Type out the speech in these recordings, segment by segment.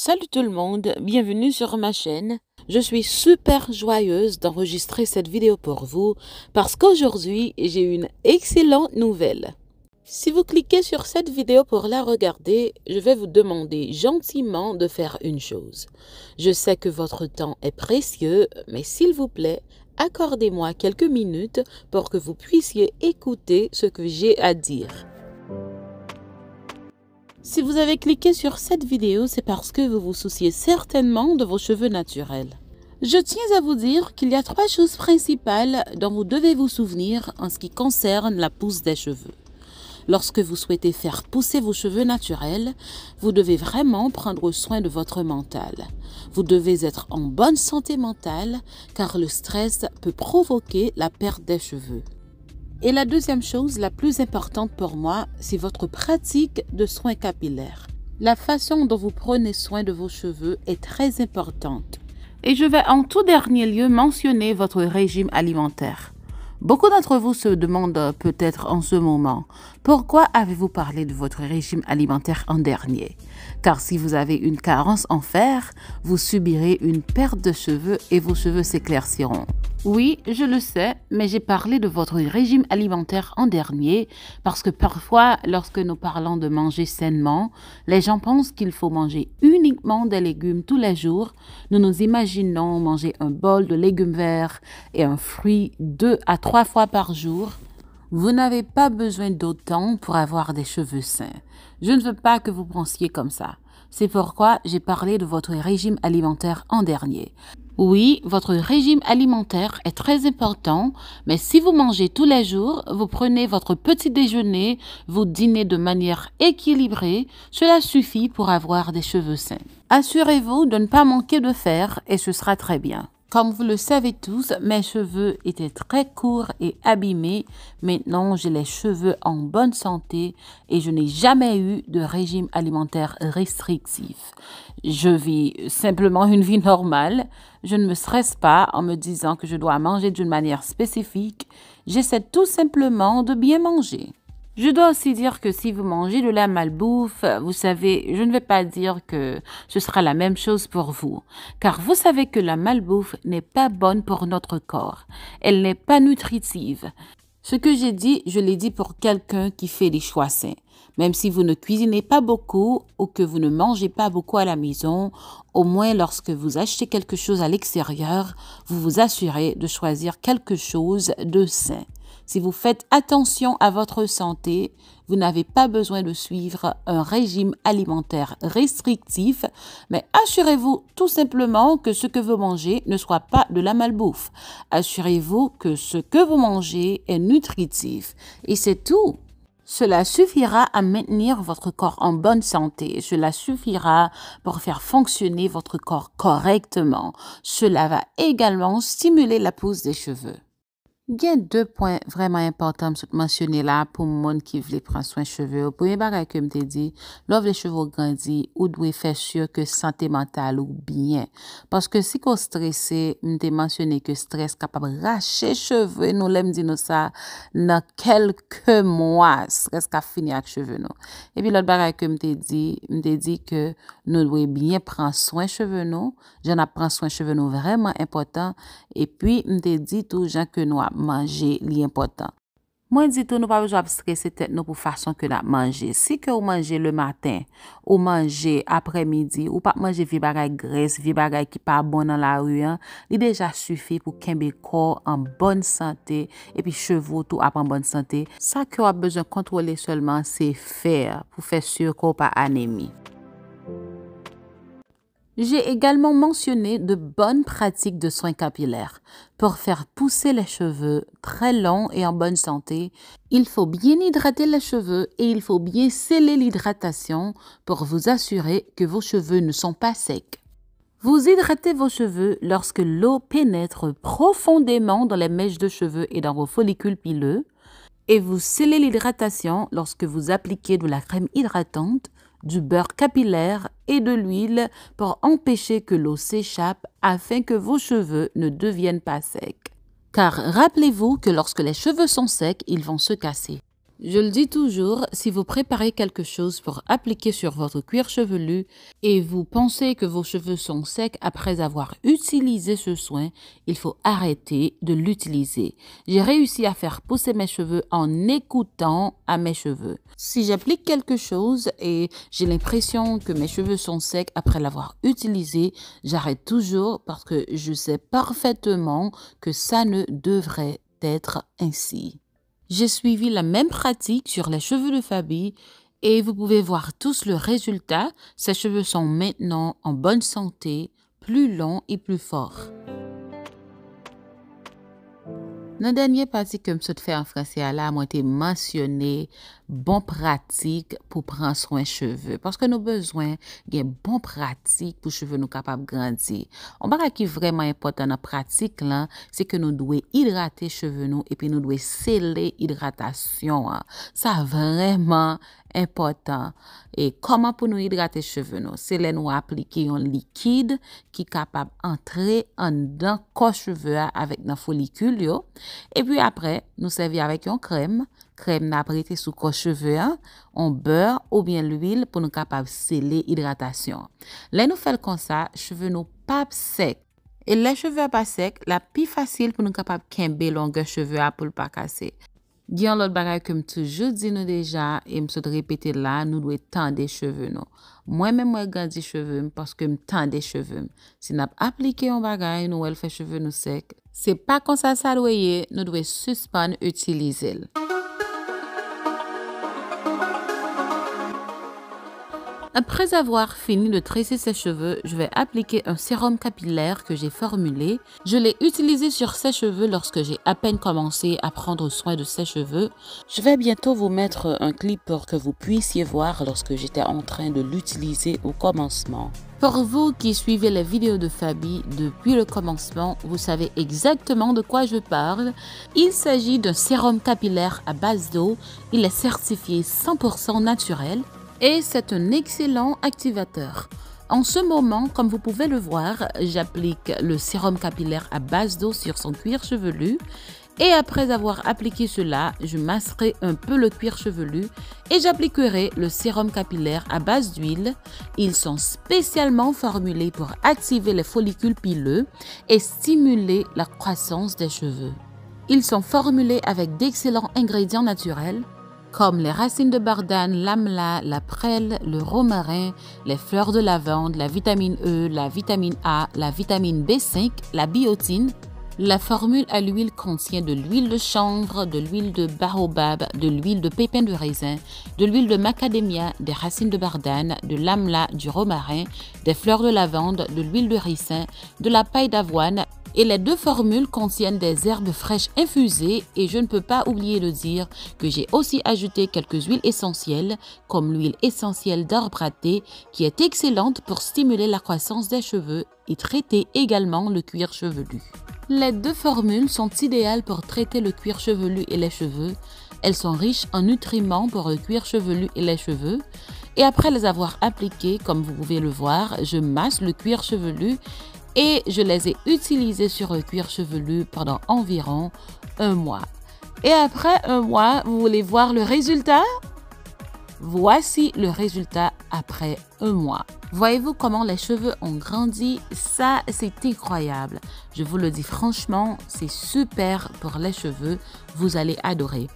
Salut tout le monde, bienvenue sur ma chaîne. Je suis super joyeuse d'enregistrer cette vidéo pour vous parce qu'aujourd'hui j'ai une excellente nouvelle. Si vous cliquez sur cette vidéo pour la regarder, je vais vous demander gentiment de faire une chose. Je sais que votre temps est précieux, mais s'il vous plaît, accordez-moi quelques minutes pour que vous puissiez écouter ce que j'ai à dire. Si vous avez cliqué sur cette vidéo, c'est parce que vous vous souciez certainement de vos cheveux naturels. Je tiens à vous dire qu'il y a 3 choses principales dont vous devez vous souvenir en ce qui concerne la pousse des cheveux. Lorsque vous souhaitez faire pousser vos cheveux naturels, vous devez vraiment prendre soin de votre mental. Vous devez être en bonne santé mentale car le stress peut provoquer la perte des cheveux. Et la deuxième chose, la plus importante pour moi, c'est votre pratique de soins capillaires. La façon dont vous prenez soin de vos cheveux est très importante. Et je vais en tout dernier lieu mentionner votre régime alimentaire. Beaucoup d'entre vous se demandent peut-être en ce moment, pourquoi avez-vous parlé de votre régime alimentaire en dernier? Car si vous avez une carence en fer, vous subirez une perte de cheveux et vos cheveux s'éclairciront. Oui, je le sais, mais j'ai parlé de votre régime alimentaire en dernier parce que parfois, lorsque nous parlons de manger sainement, les gens pensent qu'il faut manger uniquement des légumes tous les jours. Nous nous imaginons manger un bol de légumes verts et un fruit 2 à 3 fois par jour. Vous n'avez pas besoin d'autant pour avoir des cheveux sains. Je ne veux pas que vous pensiez comme ça. C'est pourquoi j'ai parlé de votre régime alimentaire en dernier. Oui, votre régime alimentaire est très important, mais si vous mangez tous les jours, vous prenez votre petit déjeuner, vous dînez de manière équilibrée, cela suffit pour avoir des cheveux sains. Assurez-vous de ne pas manquer de fer et ce sera très bien. Comme vous le savez tous, mes cheveux étaient très courts et abîmés. Maintenant, j'ai les cheveux en bonne santé et je n'ai jamais eu de régime alimentaire restrictif. Je vis simplement une vie normale. Je ne me stresse pas en me disant que je dois manger d'une manière spécifique. J'essaie tout simplement de bien manger. Je dois aussi dire que si vous mangez de la malbouffe, vous savez, je ne vais pas dire que ce sera la même chose pour vous. Car vous savez que la malbouffe n'est pas bonne pour notre corps. Elle n'est pas nutritive. Ce que j'ai dit, je l'ai dit pour quelqu'un qui fait des choix sains. Même si vous ne cuisinez pas beaucoup ou que vous ne mangez pas beaucoup à la maison, au moins lorsque vous achetez quelque chose à l'extérieur, vous vous assurez de choisir quelque chose de sain. Si vous faites attention à votre santé, vous n'avez pas besoin de suivre un régime alimentaire restrictif, mais assurez-vous tout simplement que ce que vous mangez ne soit pas de la malbouffe. Assurez-vous que ce que vous mangez est nutritif et c'est tout. Cela suffira à maintenir votre corps en bonne santé. Cela suffira pour faire fonctionner votre corps correctement. Cela va également stimuler la pousse des cheveux. Il y a 2 points vraiment importants à mentionner là pour le monde qui veut prendre soin de cheveux. Premier bagage que je te dit, lorsque les cheveux grandissent, ou doit faire sûr que santé mentale ou bien. Parce que si vous stressez, je te mentionné que stress capable de racher cheveux, nous l'aime dire ça, dans quelques mois, stress capable finir avec cheveux nous. Et puis l'autre bagage que je te dit que nous devons bien prendre soin de cheveux nous. J'en apprends soin de cheveux nous vraiment important. Et puis, je te dit tout gens que nous manger l'important. Moi dis tout nous pas besoin de stresser tête nous pour façon que nous manger. Si que vous mangez le matin ou manger après-midi ou pas manger vieux bagay graisse, vieux bagay qui pas bon dans la rue, il déjà suffit pour kembe corps en bonne santé et puis cheveux tout en bonne santé. Ça que vous a besoin de contrôler seulement c'est fer pour faire sûr qu'on pas anémie. J'ai également mentionné de bonnes pratiques de soins capillaires. Pour faire pousser les cheveux très longs et en bonne santé, il faut bien hydrater les cheveux et il faut bien sceller l'hydratation pour vous assurer que vos cheveux ne sont pas secs. Vous hydratez vos cheveux lorsque l'eau pénètre profondément dans les mèches de cheveux et dans vos follicules pileux et vous scellez l'hydratation lorsque vous appliquez de la crème hydratante, du beurre capillaire et de l'huile pour empêcher que l'eau s'échappe afin que vos cheveux ne deviennent pas secs. Car rappelez-vous que lorsque les cheveux sont secs, ils vont se casser. Je le dis toujours, si vous préparez quelque chose pour appliquer sur votre cuir chevelu et vous pensez que vos cheveux sont secs après avoir utilisé ce soin, il faut arrêter de l'utiliser. J'ai réussi à faire pousser mes cheveux en écoutant à mes cheveux. Si j'applique quelque chose et j'ai l'impression que mes cheveux sont secs après l'avoir utilisé, j'arrête toujours parce que je sais parfaitement que ça ne devrait être ainsi. J'ai suivi la même pratique sur les cheveux de Fabi et vous pouvez voir tous le résultat. Ses cheveux sont maintenant en bonne santé, plus longs et plus forts. Dans la dernière partie que je fais en français, là, moi, j'ai mentionné bon pratique pour prendre soin des cheveux. Parce que nous avons besoin d'une bonne pratique pour cheveux nous capables de grandir. On va qui est vraiment important dans la pratique, là, c'est que nous devons hydrater cheveux nous et puis nous devons sceller l'hydratation. Ça vraiment important. Et comment pour nous hydrater cheveux nous? C'est là nous appliquer un liquide qui est capable d'entrer en dans le cheveux avec nos follicules. Yo. Et puis après, nous servir avec une crème. Crème n'a prêté sous le cheveux, on beurre ou bien l'huile pour nous capable sceller l'hydratation. Là nous faisons comme ça, cheveux nous pas secs. Et les cheveux pas secs, la plus facile pour nous capable kembe longueur cheveux pour pas casser. Gyan l'autre bagay que toujours dit nous déjà et me répéter là, nous devons tendre des cheveux nous. Moi-même moi grandi cheveux parce que me tendre des cheveux. Si n'a appliqué un bagay nous elle fait cheveux nous secs. C'est pas comme ça doit nous devons suspendre utiliser. Après avoir fini de tresser ses cheveux, je vais appliquer un sérum capillaire que j'ai formulé. Je l'ai utilisé sur ses cheveux lorsque j'ai à peine commencé à prendre soin de ses cheveux. Je vais bientôt vous mettre un clip pour que vous puissiez voir lorsque j'étais en train de l'utiliser au commencement. Pour vous qui suivez les vidéos de Fabi depuis le commencement, vous savez exactement de quoi je parle. Il s'agit d'un sérum capillaire à base d'eau. Il est certifié 100% naturel. Et c'est un excellent activateur. En ce moment, comme vous pouvez le voir, j'applique le sérum capillaire à base d'eau sur son cuir chevelu. Et après avoir appliqué cela, je masserai un peu le cuir chevelu et j'appliquerai le sérum capillaire à base d'huile. Ils sont spécialement formulés pour activer les follicules pileux et stimuler la croissance des cheveux. Ils sont formulés avec d'excellents ingrédients naturels comme les racines de bardane, l'amla, la prêle, le romarin, les fleurs de lavande, la vitamine E, la vitamine A, la vitamine B5, la biotine. La formule à l'huile contient de l'huile de chanvre, de l'huile de baobab, de l'huile de pépins de raisin, de l'huile de macadamia, des racines de bardane, de l'amla, du romarin, des fleurs de lavande, de l'huile de ricin, de la paille d'avoine. Et les deux formules contiennent des herbes fraîches infusées et je ne peux pas oublier de dire que j'ai aussi ajouté quelques huiles essentielles comme l'huile essentielle d'arbre à thé qui est excellente pour stimuler la croissance des cheveux et traiter également le cuir chevelu. Les deux formules sont idéales pour traiter le cuir chevelu et les cheveux. Elles sont riches en nutriments pour le cuir chevelu et les cheveux. Et après les avoir appliquées, comme vous pouvez le voir, je masse le cuir chevelu et je les ai utilisés sur le cuir chevelu pendant environ un mois. Et après un mois, vous voulez voir le résultat? Voici le résultat après un mois. Voyez-vous comment les cheveux ont grandi? Ça, c'est incroyable. Je vous le dis franchement, c'est super pour les cheveux. Vous allez adorer.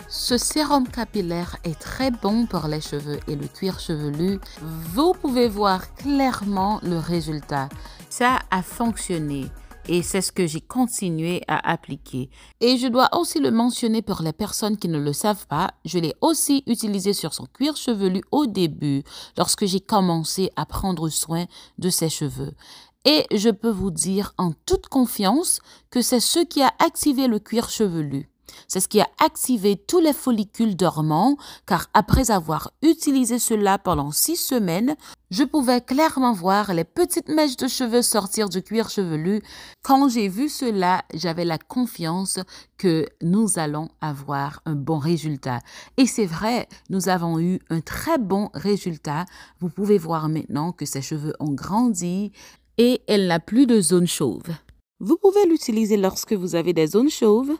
Ce sérum capillaire est très bon pour les cheveux et le cuir chevelu. Vous pouvez voir clairement le résultat. Ça a fonctionné et c'est ce que j'ai continué à appliquer. Et je dois aussi le mentionner pour les personnes qui ne le savent pas. Je l'ai aussi utilisé sur son cuir chevelu au début lorsque j'ai commencé à prendre soin de ses cheveux. Et je peux vous dire en toute confiance que c'est ce qui a activé le cuir chevelu. C'est ce qui a activé tous les follicules dormants, car après avoir utilisé cela pendant 6 semaines, je pouvais clairement voir les petites mèches de cheveux sortir du cuir chevelu. Quand j'ai vu cela, j'avais la confiance que nous allons avoir un bon résultat. Et c'est vrai, nous avons eu un très bon résultat. Vous pouvez voir maintenant que ses cheveux ont grandi et elle n'a plus de zone chauve. Vous pouvez l'utiliser lorsque vous avez des zones chauves,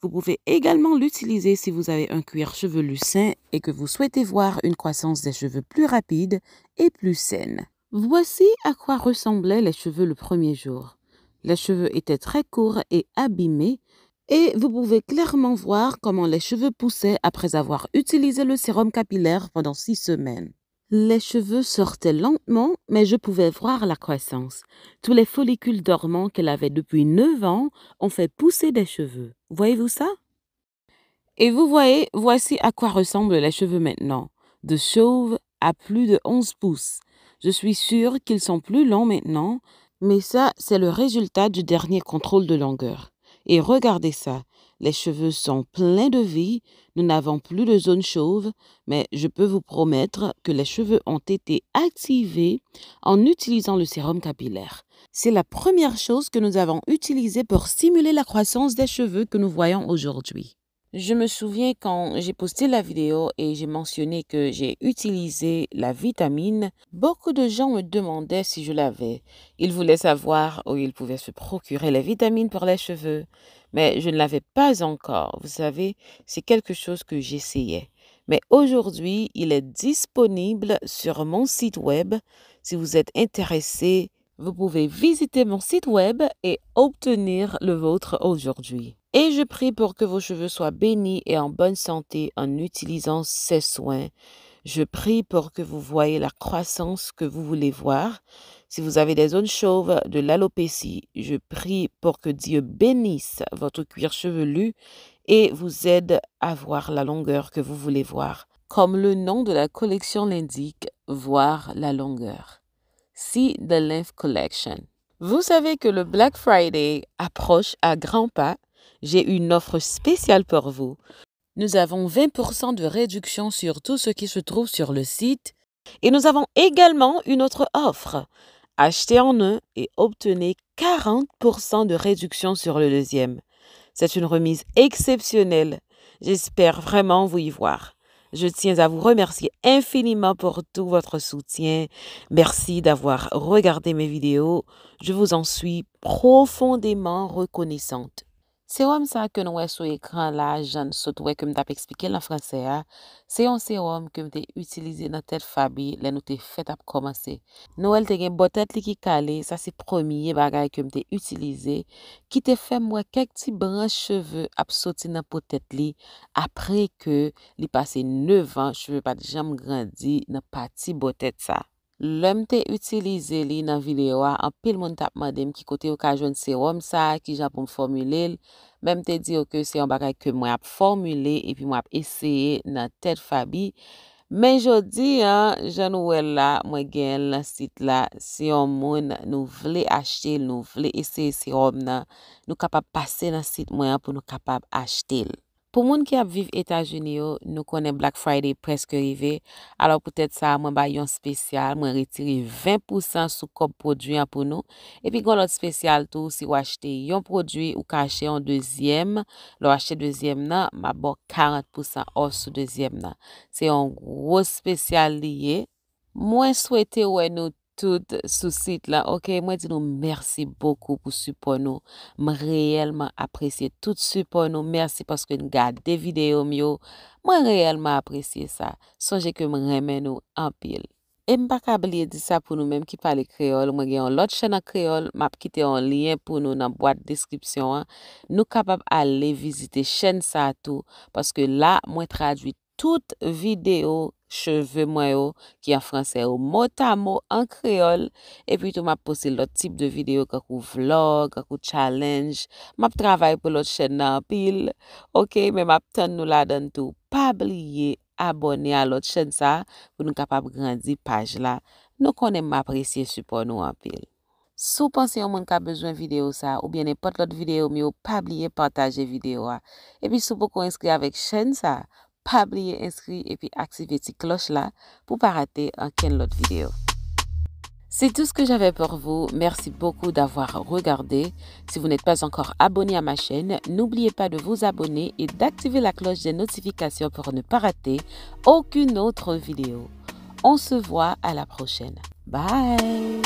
Vous pouvez également l'utiliser si vous avez un cuir chevelu sain et que vous souhaitez voir une croissance des cheveux plus rapide et plus saine. Voici à quoi ressemblaient les cheveux le premier jour. Les cheveux étaient très courts et abîmés et vous pouvez clairement voir comment les cheveux poussaient après avoir utilisé le sérum capillaire pendant 6 semaines. Les cheveux sortaient lentement, mais je pouvais voir la croissance. Tous les follicules dormants qu'elle avait depuis 9 ans ont fait pousser des cheveux. Voyez-vous ça? Et vous voyez, voici à quoi ressemblent les cheveux maintenant. De chauve à plus de 11 pouces. Je suis sûre qu'ils sont plus longs maintenant, mais ça, c'est le résultat du dernier contrôle de longueur. Et regardez ça, les cheveux sont pleins de vie, nous n'avons plus de zone chauve, mais je peux vous promettre que les cheveux ont été activés en utilisant le sérum capillaire. C'est la première chose que nous avons utilisée pour stimuler la croissance des cheveux que nous voyons aujourd'hui. Je me souviens quand j'ai posté la vidéo et j'ai mentionné que j'ai utilisé la vitamine, beaucoup de gens me demandaient si je l'avais. Ils voulaient savoir où ils pouvaient se procurer les vitamines pour les cheveux, mais je ne l'avais pas encore. Vous savez, c'est quelque chose que j'essayais. Mais aujourd'hui, il est disponible sur mon site web. Si vous êtes intéressé, vous pouvez visiter mon site web et obtenir le vôtre aujourd'hui. Et je prie pour que vos cheveux soient bénis et en bonne santé en utilisant ces soins. Je prie pour que vous voyez la croissance que vous voulez voir. Si vous avez des zones chauves, de l'alopécie, je prie pour que Dieu bénisse votre cuir chevelu et vous aide à voir la longueur que vous voulez voir. Comme le nom de la collection l'indique, voir la longueur. See the Length Collection. Vous savez que le Black Friday approche à grands pas. J'ai une offre spéciale pour vous. Nous avons 20% de réduction sur tout ce qui se trouve sur le site et nous avons également une autre offre. Achetez en un et obtenez 40% de réduction sur le deuxième. C'est une remise exceptionnelle. J'espère vraiment vous y voir. Je tiens à vous remercier infiniment pour tout votre soutien. Merci d'avoir regardé mes vidéos. Je vous en suis profondément reconnaissante. Sérum ça que nous voyons sur l'écran là, Jeanne Sotoué, que m't'a expliqué en français, c'est un sérum que m't'a utilisé dans tête Fabi, là nous t'ai fait à commencer. Noël t'ai gen botet li qui calé, ça c'est premier bagage que m't'a utilisé, qui t'a fait moi quelques petits branches cheveux à sorti dans peut-être li, après que li passé 9 ans, cheveux pas jamais grandi dans parti botet ça. L'homme te utilisé li dans vidéo en pile moun tap mandem qui côté ou ka joindre sérum ça qui jan pour me formuler même te dire que c'est un bagage que moi a formulé et puis moi a essayé dans tête Fabi mais jodi Jean Noël là moi gen le site là si on moun nous vle acheter nous vle essayer sérum nan nous capable passer dans site moi pour nous capable acheter. Pour moun qui a vivre États-Unis, nous connaissons Black Friday presque arrivé. Alors peut-être ça, moi ba yon spécial, moi retirer 20% sous comme produit pour nous. Et puis gon l'autre spécial tout, si vous achetez un produit ou cacher un deuxième, l'on acheter deuxième nan, ma bon 40% off sous deuxième nan. C'est un gros spécial lié. Moi souhaité ouais nous tout sous site là. OK, moi dis nous merci beaucoup pour support nous. Moi réellement apprécié tout support nous. Merci parce que nous gardez des vidéos mieux. Moi réellement apprécié ça. Songez que me remet nous en pile. Et m'pas ka oublier dire ça pour nous même qui parle créole. Moi gen l'autre chaîne en créole, m'a quitter un lien pour nous dans boîte description. Nous capable aller visiter chaîne ça tout parce que là moi traduit toute vidéo cheveux moi qui en français au mot à mot en créole et puis tout m'a posté l'autre type de vidéo comme vlog, comme challenge, m'a travaille pour l'autre chaîne en pile. OK, mais m'a tande nous la donne tout. Pas oublier abonner à l'autre chaîne ça pour nous capable grandir page là. Nous connaissons m'apprécier support nous en pile. Si vous pensez au monde qui a besoin de vidéo ça ou bien n'importe l'autre vidéo, mais pas oublier partager vidéo. Et puis si vous pouvez inscrire avec chaîne ça, pas oublier inscrire et puis activer cette cloche là pour pas rater aucune autre vidéo. C'est tout ce que j'avais pour vous. Merci beaucoup d'avoir regardé. Si vous n'êtes pas encore abonné à ma chaîne, n'oubliez pas de vous abonner et d'activer la cloche des notifications pour ne pas rater aucune autre vidéo. On se voit à la prochaine. Bye!